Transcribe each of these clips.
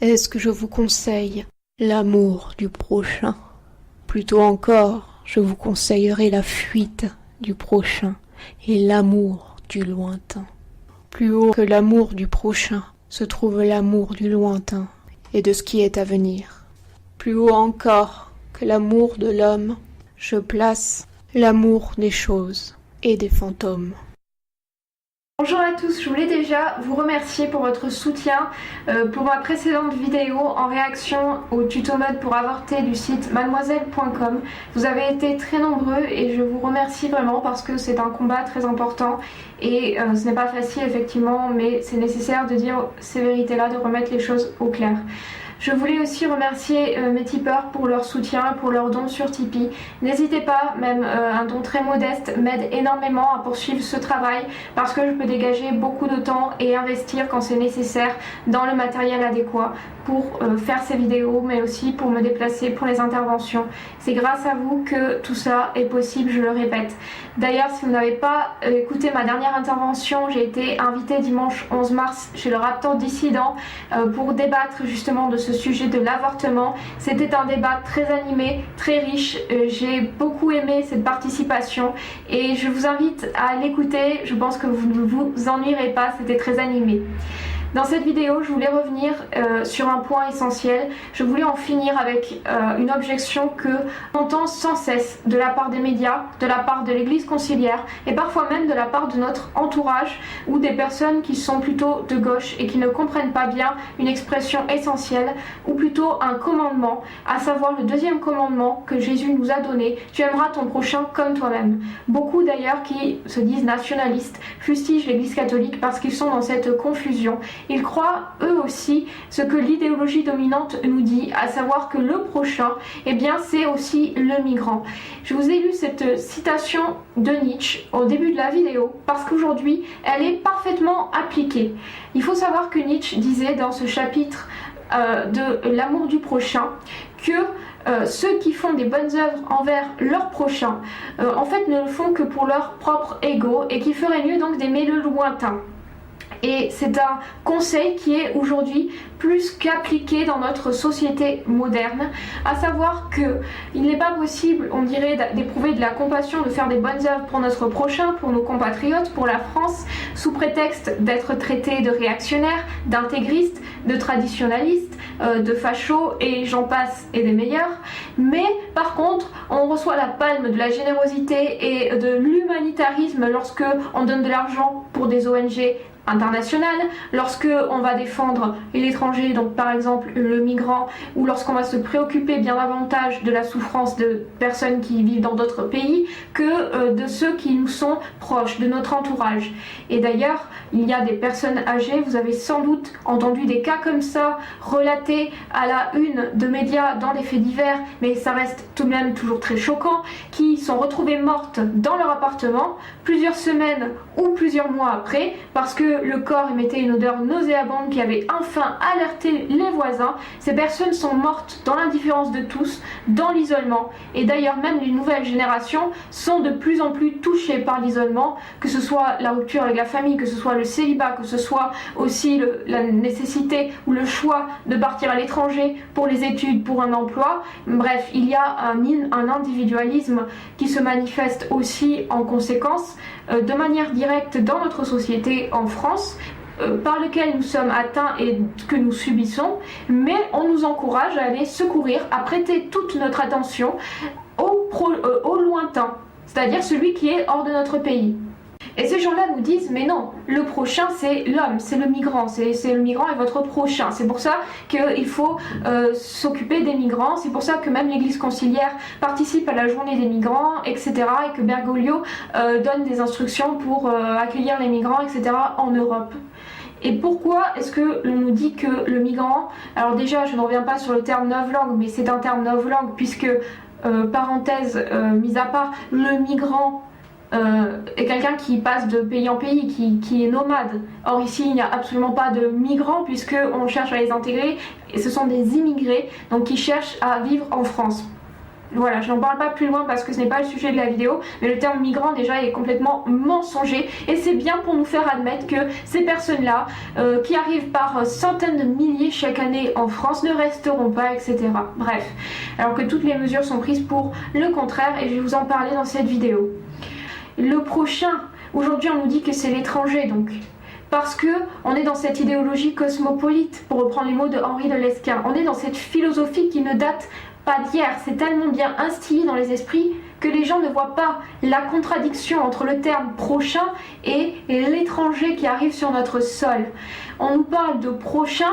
Est-ce que je vous conseille l'amour du prochain? Plutôt encore, je vous conseillerais la fuite du prochain et l'amour du lointain. Plus haut que l'amour du prochain se trouve l'amour du lointain et de ce qui est à venir. Plus haut encore que l'amour de l'homme, je place l'amour des choses et des fantômes. Bonjour à tous, je voulais déjà vous remercier pour votre soutien pour ma précédente vidéo en réaction au tuto mode pour avorter du site mademoiselle.com. Vous avez été très nombreux et je vous remercie vraiment parce que c'est un combat très important et ce n'est pas facile effectivement, mais c'est nécessaire de dire ces vérités-là, de remettre les choses au clair. Je voulais aussi remercier mes tipeurs pour leur soutien, pour leurs dons sur Tipeee. N'hésitez pas, même un don très modeste m'aide énormément à poursuivre ce travail parce que je peux dégager beaucoup de temps et investir quand c'est nécessaire dans le matériel adéquat pour faire ces vidéos, mais aussi pour me déplacer pour les interventions. C'est grâce à vous que tout ça est possible, je le répète. D'ailleurs, si vous n'avez pas écouté ma dernière intervention, j'ai été invitée dimanche 11 mars chez le Raptor Dissident pour débattre justement de ce sujet de l'avortement. C'était un débat très animé, très riche. J'ai beaucoup aimé cette participation et je vous invite à l'écouter. Je pense que vous ne vous ennuierez pas, c'était très animé. Dans cette vidéo, je voulais revenir sur un point essentiel. Je voulais en finir avec une objection que on entend sans cesse de la part des médias, de la part de l'Église conciliaire et parfois même de la part de notre entourage ou des personnes qui sont plutôt de gauche et qui ne comprennent pas bien une expression essentielle ou plutôt un commandement, à savoir le deuxième commandement que Jésus nous a donné: tu aimeras ton prochain comme toi-même. Beaucoup d'ailleurs qui se disent nationalistes fustigent l'Église catholique parce qu'ils sont dans cette confusion. Ils croient eux aussi ce que l'idéologie dominante nous dit, à savoir que le prochain, eh bien, c'est aussi le migrant. Je vous ai lu cette citation de Nietzsche au début de la vidéo parce qu'aujourd'hui, elle est parfaitement appliquée. Il faut savoir que Nietzsche disait dans ce chapitre de l'amour du prochain que ceux qui font des bonnes œuvres envers leur prochain, en fait, ne le font que pour leur propre ego et qu'il ferait mieux donc d'aimer le lointain. Et c'est un conseil qui est aujourd'hui plus qu'appliqué dans notre société moderne, à savoir que il n'est pas possible, on dirait, d'éprouver de la compassion, de faire des bonnes œuvres pour notre prochain, pour nos compatriotes, pour la France, sous prétexte d'être traité de réactionnaire, d'intégriste, de traditionnaliste, de facho et j'en passe et des meilleurs. Mais par contre, on reçoit la palme de la générosité et de l'humanitarisme lorsque on donne de l'argent pour des ONG internationale, lorsque on va défendre l'étranger, donc par exemple le migrant, ou lorsqu'on va se préoccuper bien davantage de la souffrance de personnes qui vivent dans d'autres pays que de ceux qui nous sont proches, de notre entourage. Et d'ailleurs, il y a des personnes âgées, vous avez sans doute entendu des cas comme ça relatés à la une de médias dans les faits divers, mais ça reste tout de même toujours très choquant, qui sont retrouvées mortes dans leur appartement plusieurs semaines ou plusieurs mois après parce que le corps émettait une odeur nauséabonde qui avait enfin alerté les voisins. Ces personnes sont mortes dans l'indifférence de tous, dans l'isolement. Et d'ailleurs, même les nouvelles générations sont de plus en plus touchées par l'isolement, que ce soit la rupture avec la famille, que ce soit le célibat, que ce soit aussi la nécessité ou le choix de partir à l'étranger pour les études, pour un emploi. Bref, il y a un individualisme qui se manifeste aussi en conséquence de manière directe dans notre société en France, par lequel nous sommes atteints et que nous subissons, mais on nous encourage à aller secourir, à prêter toute notre attention au lointain, c'est-à-dire celui qui est hors de notre pays. Et ces gens-là nous disent, mais non, le prochain c'est l'homme, c'est le migrant, c'est le migrant est votre prochain. C'est pour ça qu'il faut s'occuper des migrants, c'est pour ça que même l'Église conciliaire participe à la journée des migrants, etc. Et que Bergoglio donne des instructions pour accueillir les migrants, etc. en Europe. Et pourquoi est-ce que l'on nous dit que le migrant, alors déjà je ne reviens pas sur le terme novlangue, mais c'est un terme novlangue puisque, parenthèse mise à part, le migrant est quelqu'un qui passe de pays en pays, qui est nomade. Or ici il n'y a absolument pas de migrants puisqu'on cherche à les intégrer et ce sont des immigrés donc qui cherchent à vivre en France. Voilà, je n'en parle pas plus loin parce que ce n'est pas le sujet de la vidéo, mais le terme migrant déjà est complètement mensonger et c'est bien pour nous faire admettre que ces personnes-là qui arrivent par centaines de milliers chaque année en France ne resteront pas, etc. Bref, alors que toutes les mesures sont prises pour le contraire et je vais vous en parler dans cette vidéo. Le prochain, aujourd'hui on nous dit que c'est l'étranger donc. Parce que on est dans cette idéologie cosmopolite, pour reprendre les mots de Henri de Lesquen. On est dans cette philosophie qui ne date pas d'hier, c'est tellement bien instillé dans les esprits que les gens ne voient pas la contradiction entre le terme prochain et l'étranger qui arrive sur notre sol. On nous parle de prochain,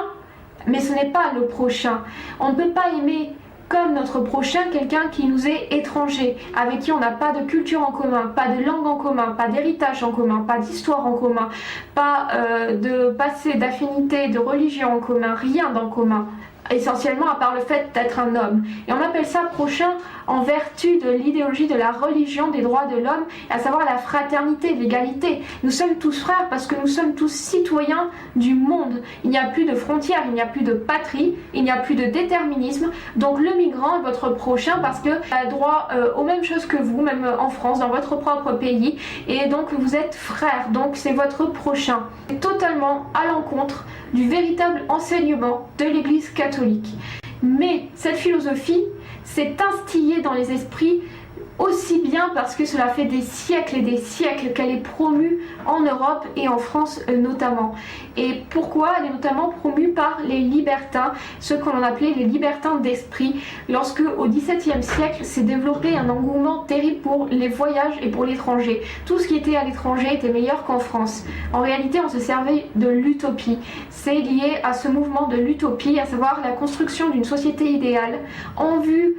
mais ce n'est pas le prochain. On ne peut pas aimer comme notre prochain quelqu'un qui nous est étranger, avec qui on n'a pas de culture en commun, pas de langue en commun, pas d'héritage en commun, pas d'histoire en commun, pas de passé, d'affinité, de religion en commun, rien d'en commun. Essentiellement à part le fait d'être un homme. Et on appelle ça prochain en vertu de l'idéologie de la religion des droits de l'homme, à savoir la fraternité, l'égalité. Nous sommes tous frères parce que nous sommes tous citoyens du monde. Il n'y a plus de frontières, il n'y a plus de patrie, il n'y a plus de déterminisme. Donc le migrant est votre prochain parce qu'il a droit aux mêmes choses que vous, même en France, dans votre propre pays. Et donc vous êtes frères, donc c'est votre prochain. C'est totalement à l'encontre du véritable enseignement de l'Église catholique. Mais cette philosophie s'est instillée dans les esprits aussi bien parce que cela fait des siècles et des siècles qu'elle est promue en Europe et en France notamment. Et pourquoi elle est notamment promue par les libertins, ceux qu'on appelait les libertins d'esprit, lorsque au XVIIe siècle s'est développé un engouement terrible pour les voyages et pour l'étranger. Tout ce qui était à l'étranger était meilleur qu'en France. En réalité, on se servait de l'utopie. C'est lié à ce mouvement de l'utopie, à savoir la construction d'une société idéale en vue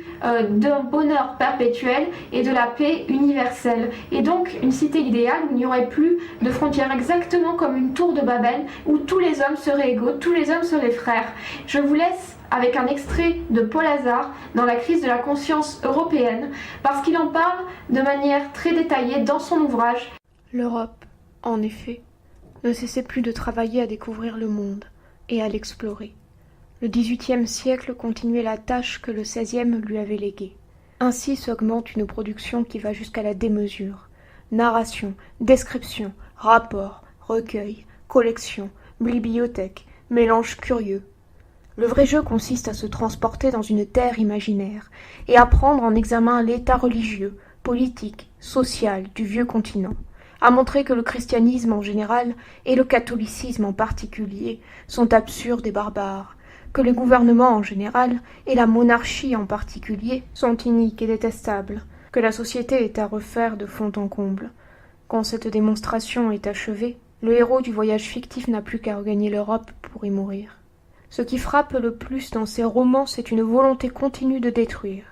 d'un bonheur perpétuel et de la paix universelle. Et donc une cité idéale où il n'y aurait plus de frontières, exactement comme une tour de Babel où tous les hommes seraient égaux, tous les hommes seraient frères. Je vous laisse avec un extrait de Paul Hazard dans la crise de la conscience européenne parce qu'il en parle de manière très détaillée dans son ouvrage. L'Europe, en effet, ne cessait plus de travailler à découvrir le monde et à l'explorer. Le XVIIIe siècle continuait la tâche que le XVIe lui avait léguée. Ainsi s'augmente une production qui va jusqu'à la démesure. Narration, description, rapport, recueil, collection, bibliothèque, mélange curieux. Le vrai jeu consiste à se transporter dans une terre imaginaire et à prendre en examen l'état religieux, politique, social du vieux continent, à montrer que le christianisme en général et le catholicisme en particulier sont absurdes et barbares, que les gouvernements en général et la monarchie en particulier sont iniques et détestables, que la société est à refaire de fond en comble. Quand cette démonstration est achevée, le héros du voyage fictif n'a plus qu'à regagner l'Europe pour y mourir. Ce qui frappe le plus dans ces romans, c'est une volonté continue de détruire.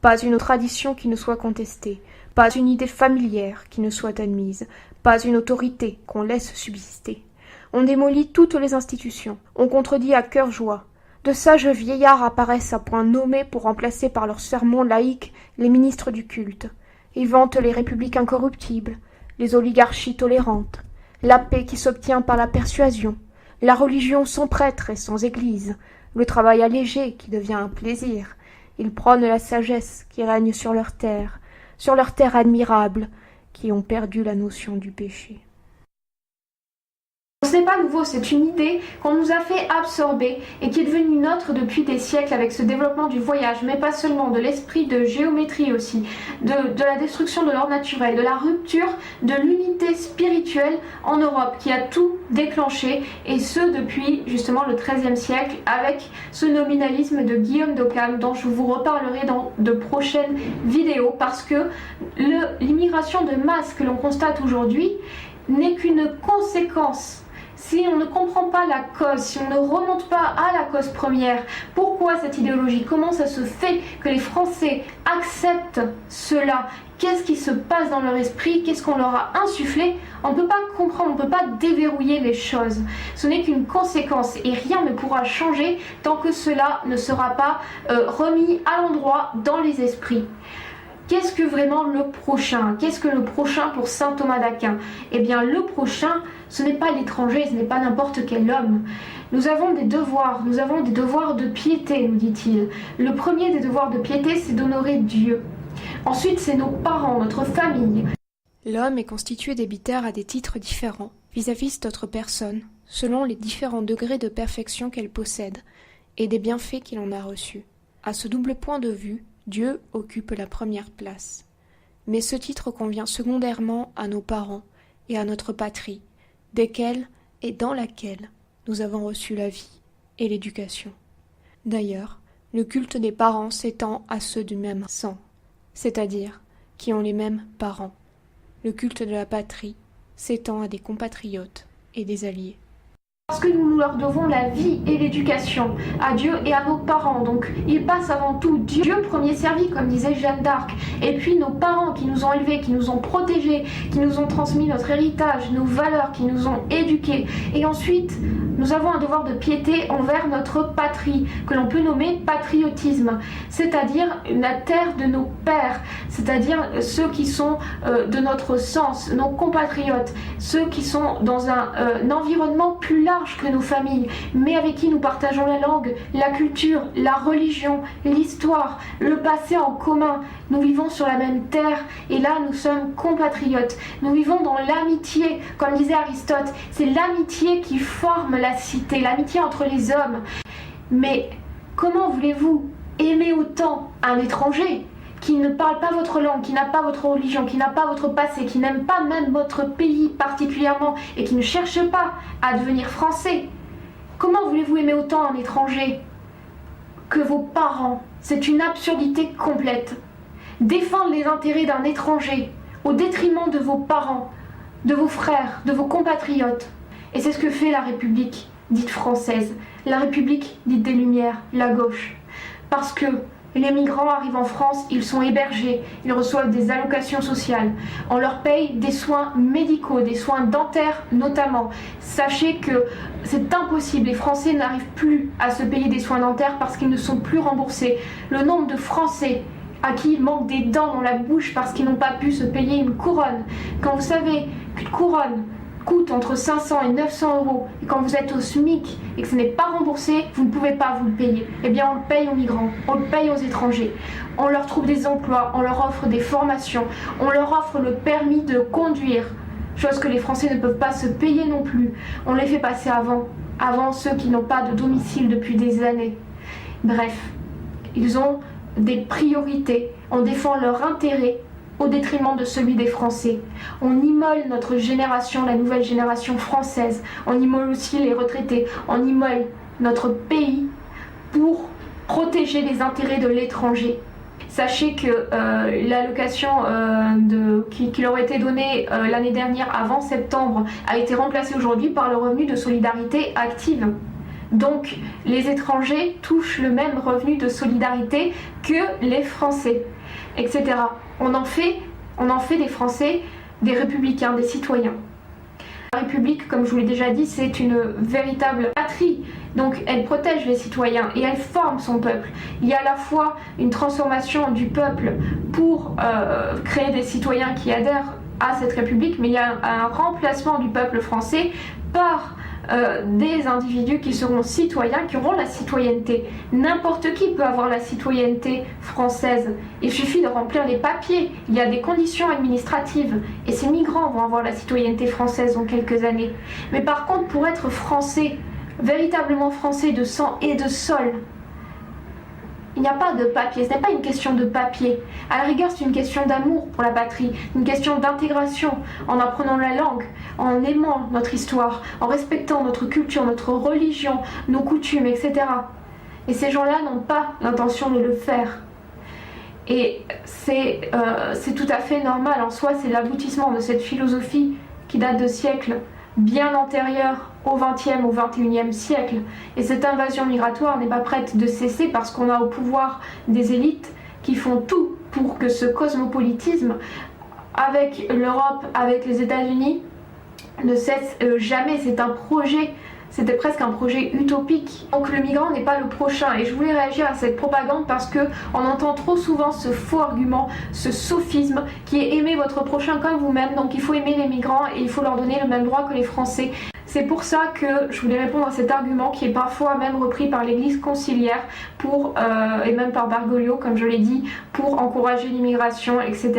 Pas une tradition qui ne soit contestée, pas une idée familière qui ne soit admise, pas une autorité qu'on laisse subsister. On démolit toutes les institutions, on contredit à cœur joie. De sages vieillards apparaissent à point nommé pour remplacer par leurs sermons laïques les ministres du culte. Ils vantent les républiques incorruptibles, les oligarchies tolérantes, la paix qui s'obtient par la persuasion, la religion sans prêtre et sans église, le travail allégé qui devient un plaisir. Ils prônent la sagesse qui règne sur leur terre admirable, qui ont perdu la notion du péché. Ce n'est pas nouveau, c'est une idée qu'on nous a fait absorber et qui est devenue nôtre depuis des siècles avec ce développement du voyage, mais pas seulement, de l'esprit de géométrie aussi, de la destruction de l'ordre naturel, de la rupture de l'unité spirituelle en Europe qui a tout déclenché, et ce depuis justement le XIIIe siècle avec ce nominalisme de Guillaume d'Occam dont je vous reparlerai dans de prochaines vidéos, parce que l'immigration de masse que l'on constate aujourd'hui n'est qu'une conséquence. Si on ne comprend pas la cause, si on ne remonte pas à la cause première, pourquoi cette idéologie, comment ça se fait que les Français acceptent cela, qu'est-ce qui se passe dans leur esprit, qu'est-ce qu'on leur a insufflé, on ne peut pas comprendre, on ne peut pas déverrouiller les choses. Ce n'est qu'une conséquence et rien ne pourra changer tant que cela ne sera pas remis à l'endroit dans les esprits. Qu'est-ce que vraiment le prochain? Qu'est-ce que le prochain pour saint Thomas d'Aquin? Eh bien, le prochain, ce n'est pas l'étranger, ce n'est pas n'importe quel homme. Nous avons des devoirs de piété, nous dit-il. Le premier des devoirs de piété, c'est d'honorer Dieu. Ensuite, c'est nos parents, notre famille. L'homme est constitué d'hébitaires à des titres différents, vis-à-vis d'autres personnes, selon les différents degrés de perfection qu'elle possède, et des bienfaits qu'il en a reçus. À ce double point de vue, Dieu occupe la première place. Mais ce titre convient secondairement à nos parents et à notre patrie, desquels et dans laquelle nous avons reçu la vie et l'éducation. D'ailleurs, le culte des parents s'étend à ceux du même sang, c'est-à-dire qui ont les mêmes parents. Le culte de la patrie s'étend à des compatriotes et des alliés. Parce que nous leur devons la vie et l'éducation, à Dieu et à nos parents. Donc il passe avant tout Dieu premier servi, comme disait Jeanne d'Arc, et puis nos parents qui nous ont élevés, qui nous ont protégés, qui nous ont transmis notre héritage, nos valeurs, qui nous ont éduqués. Et ensuite, nous avons un devoir de piété envers notre patrie, que l'on peut nommer patriotisme, c'est-à-dire la terre de nos pères, c'est-à-dire ceux qui sont de notre sens, nos compatriotes, ceux qui sont dans un environnement plus large que nos familles, mais avec qui nous partageons la langue, la culture, la religion, l'histoire, le passé en commun. Nous vivons sur la même terre et là nous sommes compatriotes. Nous vivons dans l'amitié, comme disait Aristote, c'est l'amitié qui forme la cité, l'amitié entre les hommes. Mais comment voulez-vous aimer autant un étranger qui ne parle pas votre langue, qui n'a pas votre religion, qui n'a pas votre passé, qui n'aime pas même votre pays particulièrement et qui ne cherche pas à devenir français? Comment voulez-vous aimer autant un étranger que vos parents? C'est une absurdité complète. Défendre les intérêts d'un étranger au détriment de vos parents, de vos frères, de vos compatriotes. Et c'est ce que fait la République dite française, la République dite des Lumières, la gauche. Parce que les migrants arrivent en France, ils sont hébergés, ils reçoivent des allocations sociales. On leur paye des soins médicaux, des soins dentaires notamment. Sachez que c'est impossible, les Français n'arrivent plus à se payer des soins dentaires parce qu'ils ne sont plus remboursés. Le nombre de Français à qui il manque des dents dans la bouche parce qu'ils n'ont pas pu se payer une couronne. Quand vous savez qu'une couronne coûte entre 500 et 900 euros, et quand vous êtes au SMIC et que ce n'est pas remboursé, vous ne pouvez pas vous le payer. Eh bien, on le paye aux migrants, on le paye aux étrangers. On leur trouve des emplois, on leur offre des formations, on leur offre le permis de conduire, chose que les Français ne peuvent pas se payer non plus. On les fait passer avant ceux qui n'ont pas de domicile depuis des années. Bref, ils ont des priorités, on défend leur intérêt au détriment de celui des Français. On immole notre génération, la nouvelle génération française. On immole aussi les retraités. On immole notre pays pour protéger les intérêts de l'étranger. Sachez que l'allocation qui leur était donnée l'année dernière, avant septembre, a été remplacée aujourd'hui par le revenu de solidarité active. Donc les étrangers touchent le même revenu de solidarité que les Français, etc. On en fait des Français des républicains, des citoyens. La République, comme je vous l'ai déjà dit, c'est une véritable patrie. Donc elle protège les citoyens et elle forme son peuple. Il y a à la fois une transformation du peuple pour créer des citoyens qui adhèrent à cette République, mais il y a un remplacement du peuple français par des individus qui seront citoyens, qui auront la citoyenneté. N'importe qui peut avoir la citoyenneté française. Il suffit de remplir les papiers. Il y a des conditions administratives. Et ces migrants vont avoir la citoyenneté française dans quelques années. Mais par contre, pour être français, véritablement français de sang et de sol, il n'y a pas de papier, ce n'est pas une question de papier. À la rigueur, c'est une question d'amour pour la patrie, une question d'intégration, en apprenant la langue, en aimant notre histoire, en respectant notre culture, notre religion, nos coutumes, etc. Et ces gens-là n'ont pas l'intention de le faire. Et c'est tout à fait normal en soi, c'est l'aboutissement de cette philosophie qui date de siècles bien antérieure au XXe, au XXIe siècle. Et cette invasion migratoire n'est pas prête de cesser parce qu'on a au pouvoir des élites qui font tout pour que ce cosmopolitisme, avec l'Europe, avec les États-Unis, ne cesse jamais. C'est un projet c'était presque un projet utopique. Donc le migrant n'est pas le prochain, et je voulais réagir à cette propagande parce que on entend trop souvent ce faux argument, ce sophisme qui est aimer votre prochain comme vous-même. Donc il faut aimer les migrants et il faut leur donner le même droit que les Français. C'est pour ça que je voulais répondre à cet argument qui est parfois même repris par l'Église conciliaire et même par Bergoglio, comme je l'ai dit, pour encourager l'immigration, etc.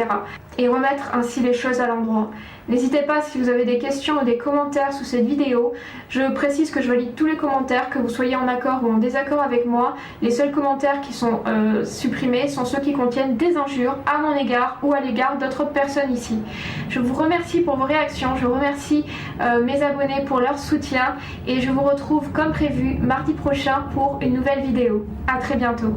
Et remettre ainsi les choses à l'endroit. N'hésitez pas si vous avez des questions ou des commentaires sous cette vidéo. Je précise que je valide tous les commentaires, que vous soyez en accord ou en désaccord avec moi. Les seuls commentaires qui sont supprimés sont ceux qui contiennent des injures à mon égard ou à l'égard d'autres personnes ici. Je vous remercie pour vos réactions, je remercie mes abonnés pour leur soutien et je vous retrouve comme prévu mardi prochain pour une nouvelle vidéo. À très bientôt.